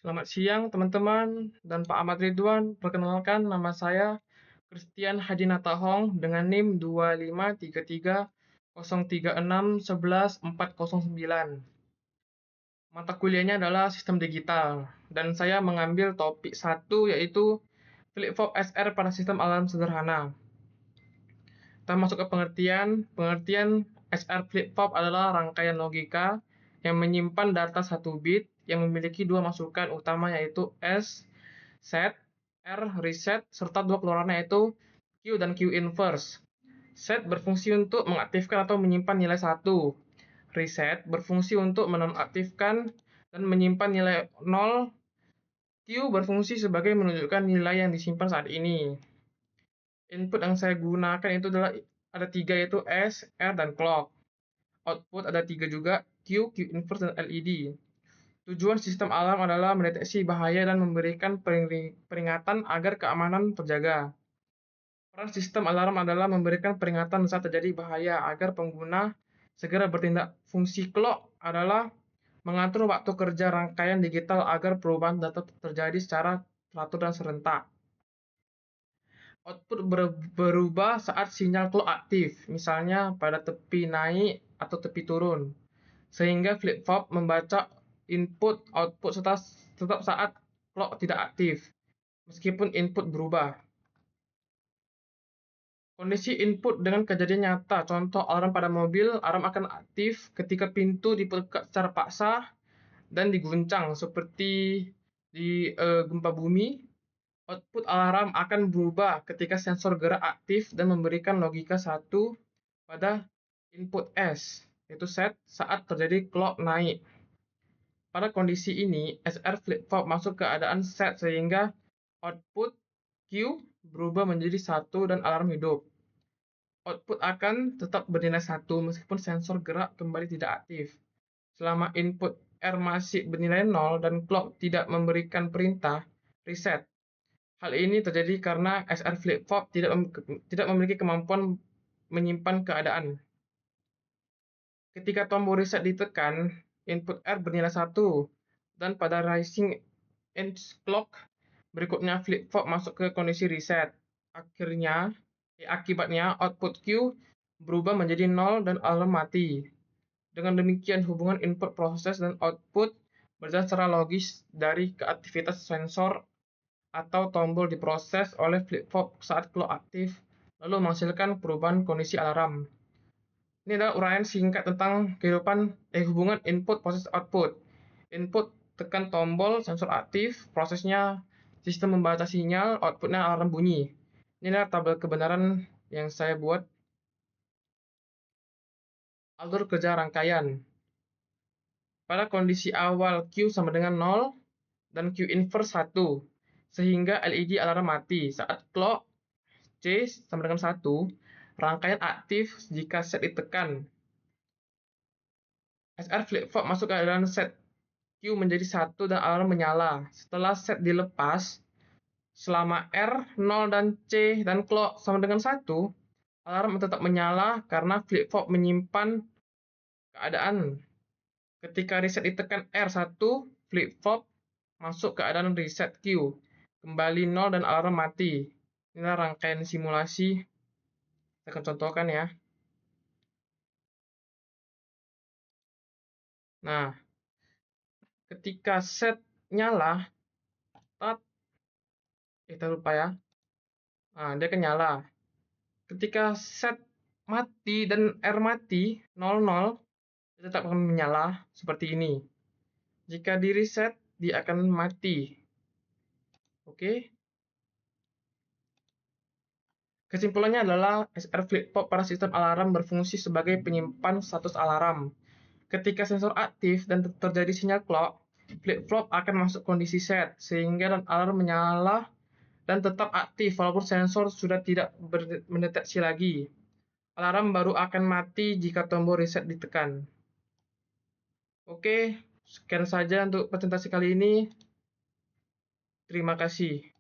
Selamat siang teman-teman dan Pak Ahmad Ridwan. Perkenalkan nama saya Christian Hadinata Hong dengan NIM 253303611409. Mata kuliahnya adalah Sistem Digital dan saya mengambil topik 1 yaitu Flip-flop SR pada sistem alarm sederhana. Kita masuk ke pengertian. Pengertian SR flip-flop adalah rangkaian logika yang menyimpan data 1 bit yang memiliki dua masukan utama yaitu S, set, R, reset, serta dua keluaran yaitu Q dan Q inverse. Set berfungsi untuk mengaktifkan atau menyimpan nilai 1. Reset berfungsi untuk menonaktifkan dan menyimpan nilai 0. Q berfungsi sebagai menunjukkan nilai yang disimpan saat ini. Input yang saya gunakan itu adalah ada 3 yaitu S, R, dan clock. Output ada 3 juga, Q, Q inverse, dan LED. Tujuan sistem alarm adalah mendeteksi bahaya dan memberikan peringatan agar keamanan terjaga. Peran sistem alarm adalah memberikan peringatan saat terjadi bahaya agar pengguna segera bertindak. Fungsi clock adalah mengatur waktu kerja rangkaian digital agar perubahan data terjadi secara teratur dan serentak. Output berubah saat sinyal clock aktif, misalnya pada tepi naik atau tepi turun, sehingga flip-flop membaca input output tetap saat clock tidak aktif, meskipun input berubah. Kondisi input dengan kejadian nyata, contoh alarm pada mobil, alarm akan aktif ketika pintu dibuka secara paksa dan diguncang, seperti di gempa bumi. Output alarm akan berubah ketika sensor gerak aktif dan memberikan logika 1 pada input S, yaitu set, saat terjadi clock naik. Pada kondisi ini, SR flip-flop masuk keadaan set sehingga output Q berubah menjadi 1 dan alarm hidup. Output akan tetap bernilai 1 meskipun sensor gerak kembali tidak aktif. Selama input R masih bernilai 0 dan clock tidak memberikan perintah reset. Hal ini terjadi karena SR flip-flop tidak memiliki kemampuan menyimpan keadaan. Ketika tombol reset ditekan, input R bernilai 1, dan pada rising edge clock berikutnya flip-flop masuk ke kondisi reset. Akibatnya output Q berubah menjadi 0 dan alarm mati. Dengan demikian hubungan input proses dan output berjalan secara logis dari keaktivitas sensor atau tombol diproses oleh flip-flop saat clock aktif, lalu menghasilkan perubahan kondisi alarm. Ini adalah uraian singkat tentang hubungan input proses output. Input tekan tombol, sensor aktif, prosesnya sistem membaca sinyal, outputnya alarm bunyi. Ini adalah tabel kebenaran yang saya buat. Alur kerja rangkaian. Pada kondisi awal Q sama dengan 0 dan Q inverse 1, sehingga LED alarm mati. Saat clock C sama dengan 1, rangkaian aktif jika set ditekan. SR flip-flop masuk ke dalam set Q menjadi 1 dan alarm menyala. Setelah set dilepas, selama R, 0, dan C dan clock sama dengan 1, alarm tetap menyala karena flip-flop menyimpan keadaan. Ketika reset ditekan R1, flip-flop masuk keadaan reset Q, kembali 0 dan alarm mati. Inilah rangkaian simulasi. Saya akan contohkan ya. Nah, ketika set nyala, kita lupa ya. Nah, dia akan nyala. Ketika set mati dan R mati, 00, dia tetap akan menyala seperti ini. Jika di reset, dia akan mati. Oke. Kesimpulannya adalah SR flip-flop pada sistem alarm berfungsi sebagai penyimpan status alarm. Ketika sensor aktif dan terjadi sinyal clock, flip-flop akan masuk kondisi set, sehingga alarm menyala dan tetap aktif walaupun sensor sudah tidak mendeteksi lagi. Alarm baru akan mati jika tombol reset ditekan. Oke, sekian saja untuk presentasi kali ini. Terima kasih.